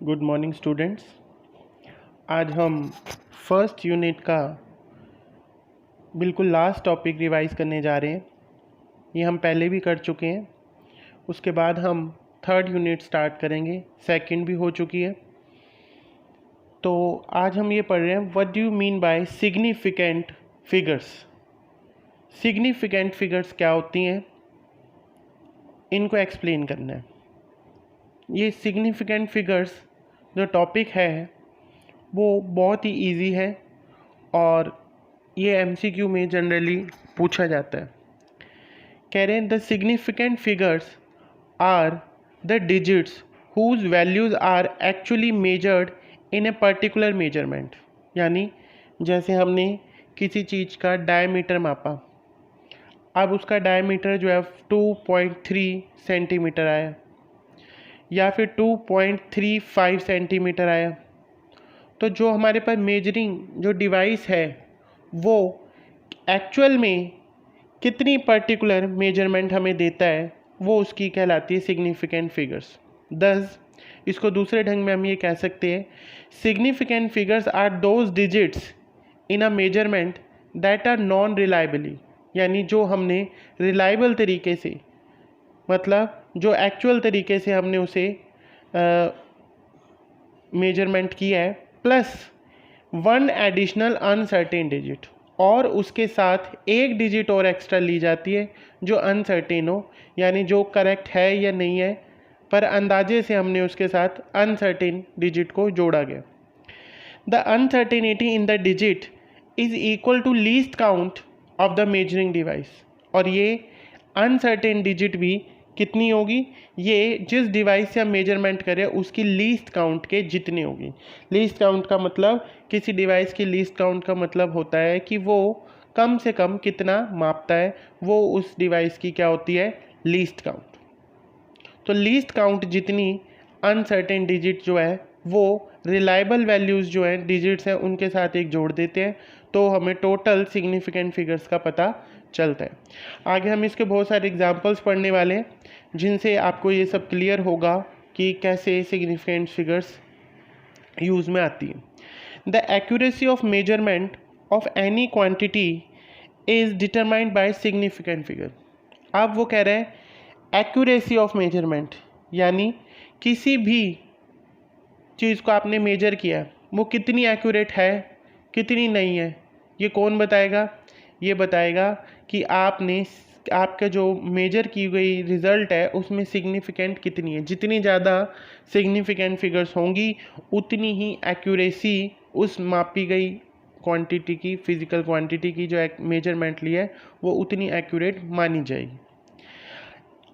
Good morning students. आज हम first unit का बिल्कुल लास्ट टॉपिक रिवाइज करने जा रहे हैं। ये हम पहले भी कर चुके हैं। उसके बाद हम थर्ड यूनिट स्टार्ट करेंगे, सेकंड भी हो चुकी है। तो आज हम ये पढ़ रहे हैं what do you mean by significant figures. Significant figures क्या होती हैं, इनको एक्सप्लेन करना है। ये सिग्निफिकेंट फिगर्स जो टॉपिक है वो बहुत ही इजी है और ये एमसीक्यू में जनरली पूछा जाता है। कह रहे हैं the significant figures are the digits whose values are actually measured in a particular measurement. यानी जैसे हमने किसी चीज़ का डायमीटर मापा, अब उसका डायमीटर जो है 2.3 सेंटीमीटर आया या फिर 2.35 सेंटीमीटर आया, तो जो हमारे पास मेजरिंग जो डिवाइस है वो एक्चुअल में कितनी पर्टिकुलर मेजरमेंट हमें देता है वो उसकी कहलाती है सिग्निफिकेंट फिगर्स। दस इसको दूसरे ढंग में हम ये कह सकते हैं significant figures are those digits in a measurement that are non reliably, यानी जो हमने रिलायबल तरीके से, मतलब जो एक्चुअल तरीके से हमने उसे मेजरमेंट किया है, plus one additional uncertain digit, और उसके साथ एक डिजिट और एक्स्ट्रा ली जाती है जो अनसर्टेन हो, यानी जो करेक्ट है या नहीं है पर अंदाजे से हमने उसके साथ अनसर्टेन डिजिट को जोड़ा गया। The uncertainty in the digit is equal to least count of the measuring device. और ये अनसर्टेन डिजिट भी कितनी होगी, ये जिस डिवाइस से हम मेजरमेंट करें उसकी लीस्ट काउंट के जितनी होगी। लीस्ट काउंट का मतलब, किसी डिवाइस की लीस्ट काउंट का मतलब होता है कि वो कम से कम कितना मापता है, वो उस डिवाइस की क्या होती है, लीस्ट काउंट। तो लीस्ट काउंट जितनी अनसर्टेन डिजिट जो है वो रिलायबल वैल्यूज़ जो हैं डिजिट्स हैं उनके साथ एक जोड़ देते हैं, तो हमें टोटल सिग्निफिकेंट फिगर्स का पता चलता है। आगे हम इसके बहुत सारे एग्जांपल्स पढ़ने वाले हैं जिनसे आपको ये सब क्लियर होगा कि कैसे सिग्निफिकेंट फिगर्स यूज़ में आती है। The accuracy of measurement of any quantity is determined by significant figure. अब वो कह रहे हैं एक्यूरेसी ऑफ मेजरमेंट, यानी किसी भी चीज़ को आपने मेजर किया वो कितनी एक्यूरेट है कितनी नहीं है, ये कौन बताएगा, ये बताएगा कि आपका जो मेजर की गई रिज़ल्ट है उसमें सिग्निफिकेंट कितनी है। जितनी ज़्यादा सिग्निफिकेंट फिगर्स होंगी उतनी ही एक्यूरेसी उस मापी गई क्वांटिटी की, फिजिकल क्वांटिटी की जो मेजरमेंट ली है वो उतनी एक्यूरेट मानी जाएगी।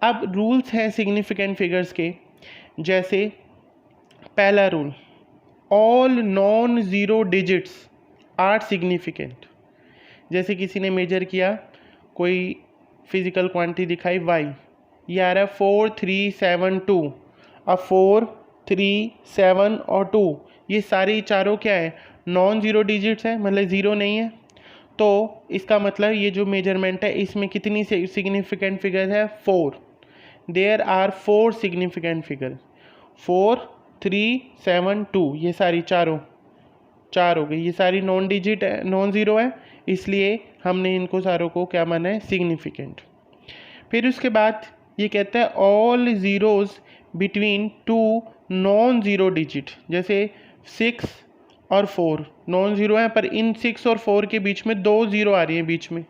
अब रूल्स हैं सिग्निफिकेंट फिगर्स के, जैसे पहला rule, all non zero digits are significant. जैसे किसी ने मेजर किया, कोई फिजिकल क्वांटिटी दिखाई y, ये आ रहा है 4 3 7 2। अब 4 3 7 और 2 ये सारी चारों क्या है, नॉन ज़ीरो डिजिट्स है, मतलब ज़ीरो नहीं है। तो इसका मतलब ये जो मेजरमेंट है इसमें कितनी सिग्निफिकेंट फिगर है, 4। देयर आर 4 सिग्निफिकेंट फिगर, 4 3 7 2, ये सारी चार हो गई। ये सारी नॉन डिजिट है, नॉन ज़ीरो है, इसलिए हमने इनको सारों को क्या माना है, सिग्निफिकेंट। फिर उसके बाद ये कहता है all zeros between two non zero digit, जैसे 6 और 4 नॉन ज़ीरो है पर इन 6 और 4 के बीच में 2 ज़ीरो आ रही हैं बीच में,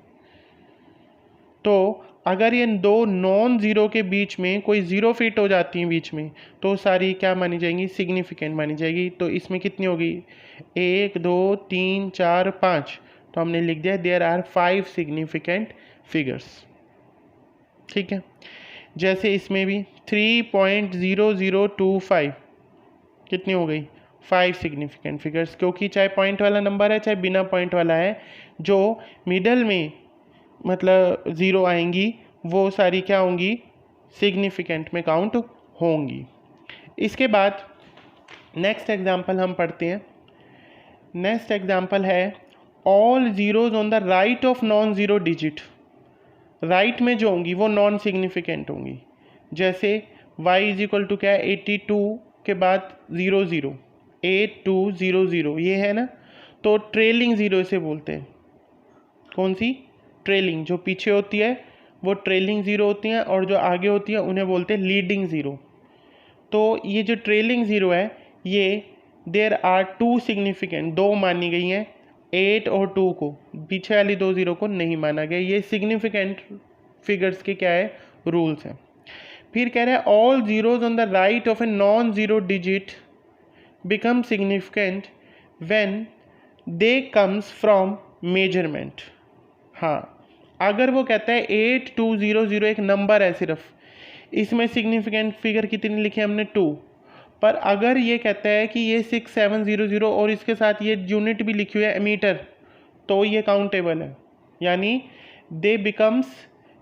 तो अगर ये दो नॉन ज़ीरो के बीच में कोई ज़ीरो फिट हो जाती हैं बीच में, तो सारी क्या मानी जाएंगी, सिग्निफिकेंट मानी जाएगी। तो इसमें कितनी होगी, 1 2 3 4 5, तो हमने लिख दिया देयर आर 5 सिग्निफिकेंट फिगर्स। ठीक है, जैसे इसमें भी 3.0025 कितनी हो गई, 5 सिग्निफिकेंट फिगर्स, क्योंकि चाहे पॉइंट वाला नंबर है चाहे बिना पॉइंट वाला है, जो मिडल में मतलब ज़ीरो आएंगी वो सारी क्या होंगी, सिग्निफिकेंट में काउंट होंगी। इसके बाद नेक्स्ट एग्जांपल हम पढ़ते हैं। नेक्स्ट एग्जांपल है all zeros on the right of non zero digit. Right में जो होंगी वो नॉन सिग्निफिकेंट होंगी, जैसे y इज इक्वल टू क्या है, 82 के बाद 00, 8200 ये है ना, तो ट्रेलिंग ज़ीरो इसे बोलते हैं। कौन सी? ट्रेलिंग। जो पीछे होती है वो ट्रेलिंग ज़ीरो होती हैं, और जो आगे होती है उन्हें बोलते हैं लीडिंग ज़ीरो। तो ये जो ट्रेलिंग ज़ीरो है, ये देयर आर टू सिग्निफिकेंट, दो मानी गई हैं, 8 और 2 को, पीछे वाली 2 ज़ीरो को नहीं माना गया। ये सिग्निफिकेंट फिगर्स के क्या है, रूल्स हैं। फिर कह रहा है all zeros on the right of a non zero digit become significant when they comes from measurement. हाँ, अगर वो कहता है 8200 एक नंबर है सिर्फ, इसमें सिग्निफिकेंट फिगर कितनी लिखी है हमने 2, पर अगर ये कहता है कि ये 6700 और इसके साथ ये यूनिट भी लिखी हुई है मीटर, तो ये काउंटेबल है, यानी दे बिकम्स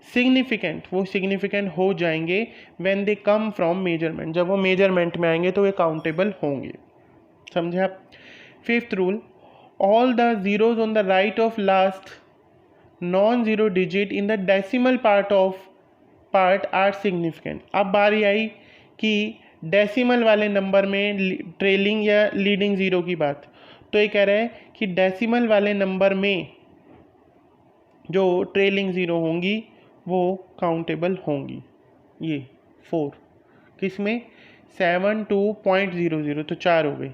सिग्निफिकेंट, वो सिग्निफिकेंट हो जाएंगे when they come from measurement, जब वो मेजरमेंट में आएंगे तो ये काउंटेबल होंगे। समझे आप? Fifth rule, all the zeros on the right of last non zero digit in the decimal part are significant. अब बारी आई कि डेसिमल वाले नंबर में ट्रेलिंग या लीडिंग ज़ीरो की बात, तो ये कह रहा है कि डेसिमल वाले नंबर में जो ट्रेलिंग ज़ीरो होंगी वो काउंटेबल होंगी। ये 4 किस में? 72.00, तो 4 हो गई।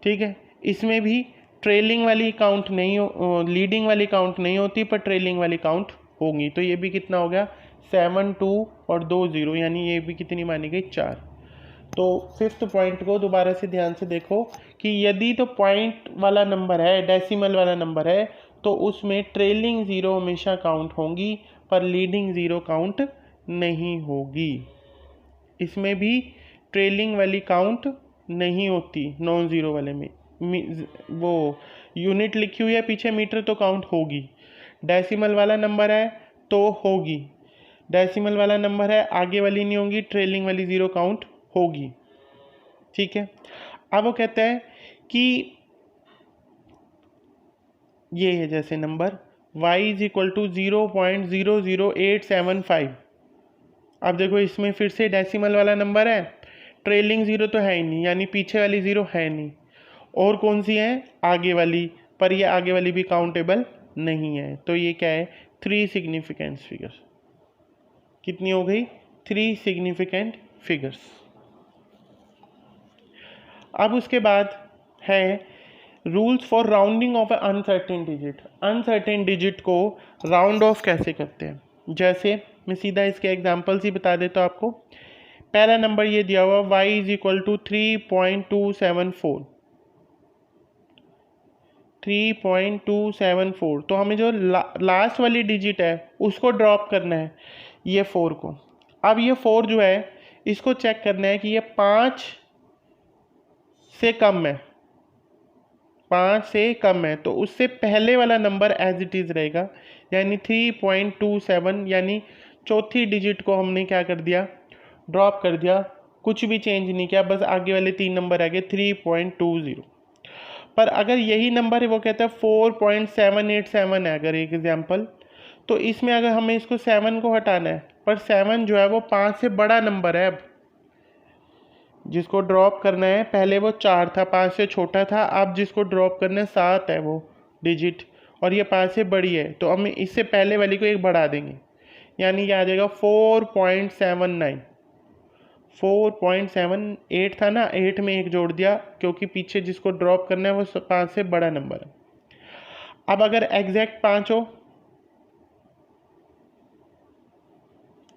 ठीक है, इसमें भी ट्रेलिंग वाली काउंट नहीं हो, लीडिंग वाली काउंट नहीं होती, पर ट्रेलिंग वाली काउंट होंगी। तो ये भी कितना हो गया? 72 और 2 ज़ीरो, यानी ये भी कितनी मानी गई? 4। तो फिफ्थ पॉइंट को दोबारा से ध्यान से देखो कि यदि तो पॉइंट वाला नंबर है, डेसिमल वाला नंबर है, तो उसमें ट्रेलिंग ज़ीरो हमेशा काउंट होंगी, पर लीडिंग ज़ीरो काउंट नहीं होगी। इसमें भी ट्रेलिंग वाली काउंट नहीं होती नॉन ज़ीरो वाले में। वो यूनिट लिखी हुई है पीछे मीटर, तो काउंट होगी। डेसिमल वाला नंबर है तो होगी, डेसिमल वाला नंबर है आगे वाली नहीं होगी, ट्रेलिंग वाली ज़ीरो काउंट होगी। ठीक है, अब वो कहता है कि ये है जैसे number y is equal to 0.00875। अब देखो इसमें फिर से डेसिमल वाला नंबर है, ट्रेलिंग ज़ीरो तो है ही नहीं, यानी पीछे वाली ज़ीरो है नहीं, और कौन सी है? आगे वाली, पर ये आगे वाली भी काउंटेबल नहीं है। तो ये क्या है? 3 सिग्निफिकेंट फिगर्स। कितनी हो गई? 3 सिग्निफिकेंट फिगर्स। अब उसके बाद है rules for rounding off A uncertain digit. Uncertain digit को राउंड ऑफ कैसे करते हैं? जैसे मैं सीधा इसके एग्जांपल्स ही बता देता हूँ आपको। पहला नंबर ये दिया हुआ y इज इक्वल टू 3.274, 3.274। तो हमें जो लास्ट वाली डिजिट है उसको ड्रॉप करना है, ये 4 को। अब ये 4 जो है इसको चेक करना है कि ये 5 से कम है, 5 से कम है, तो उससे पहले वाला नंबर एज इट इज़ रहेगा, यानी 3.27, यानी चौथी डिजिट को हमने क्या कर दिया? ड्रॉप कर दिया, कुछ भी चेंज नहीं किया, बस आगे वाले 3 नंबर आ गए 3.20। पर अगर यही नंबर है वो कहता है 4.787 है अगर एक एग्जाम्पल, तो इसमें अगर हमें इसको 7 को हटाना है, पर 7 जो है वो 5 से बड़ा नंबर है। अब जिसको ड्रॉप करना है, पहले वो 4 था, 5 से छोटा था, अब जिसको ड्रॉप करना है 7 है वो डिजिट, और ये 5 से बड़ी है, तो हम इससे पहले वाली को एक बढ़ा देंगे, यानी ये आ जाएगा 4.79। 4.78 था ना, 8 में एक जोड़ दिया क्योंकि पीछे जिसको ड्रॉप करना है वो 5 से बड़ा नंबर है। अब अगर एग्जैक्ट 5 हो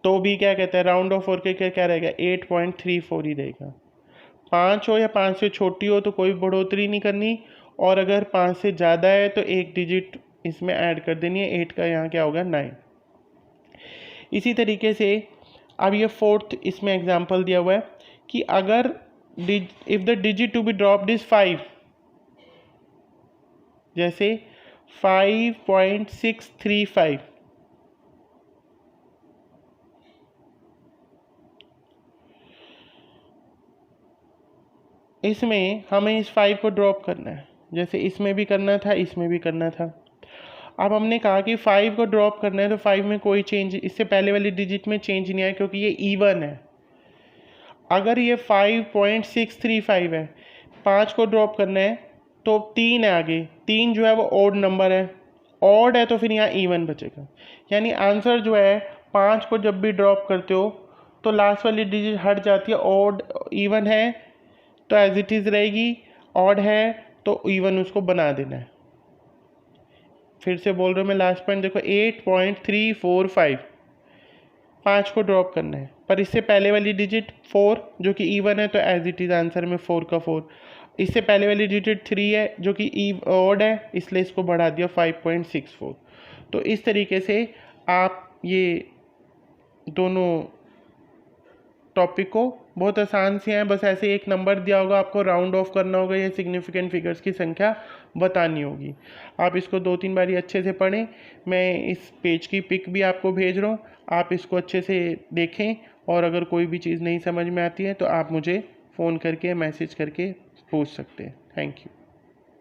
तो भी क्या कहते हैं, राउंड ऑफ करके क्या रहेगा? 8.34 ही रहेगा। 5 हो या 5 से छोटी हो तो कोई बढ़ोतरी नहीं करनी, और अगर 5 से ज़्यादा है तो एक डिजिट इसमें ऐड कर देनी है, 8 का यहाँ क्या होगा? 9। इसी तरीके से अब ये फोर्थ इसमें एग्जांपल दिया हुआ है कि अगर if the digit to be dropped is 5, जैसे 5.635, इसमें हमें इस 5 को ड्रॉप करना है, जैसे इसमें भी करना था, इसमें भी करना था। अब हमने कहा कि 5 को ड्रॉप करना है, तो 5 में कोई चेंज इससे पहले वाली डिजिट में चेंज नहीं आया क्योंकि ये इवन है। अगर ये 5.635 है, 5 को ड्रॉप करना है तो 3 है आगे, 3 जो है वो ऑड नंबर है, ऑड है तो फिर यहाँ इवन बचेगा। यानी आंसर जो है 5 को जब भी ड्रॉप करते हो तो लास्ट वाली डिजिट हट जाती है, ऑड इवन है तो एज इट इज़ रहेगी, ऑड है तो इवन उसको बना देना है। फिर से बोल रहा हूँ मैं, लास्ट पॉइंट देखो 8.345, 5 को ड्रॉप करना है, पर इससे पहले वाली डिजिट 4 जो कि इवन है तो एज इट इज़ आंसर में 4 का 4, इससे पहले वाली डिजिट 3 है जो कि ऑड है, इसलिए इसको बढ़ा दिया 5.64। तो इस तरीके से आप ये दोनों टॉपिक को बहुत आसान से हैं, बस ऐसे एक नंबर दिया होगा, आपको राउंड ऑफ करना होगा या सिग्निफिकेंट फिगर्स की संख्या बतानी होगी। आप इसको 2-3 बारी अच्छे से पढ़ें, मैं इस पेज की पिक भी आपको भेज रहा हूँ, आप इसको अच्छे से देखें, और अगर कोई भी चीज़ नहीं समझ में आती है तो आप मुझे फ़ोन करके मैसेज करके पूछ सकते हैं। Thank you.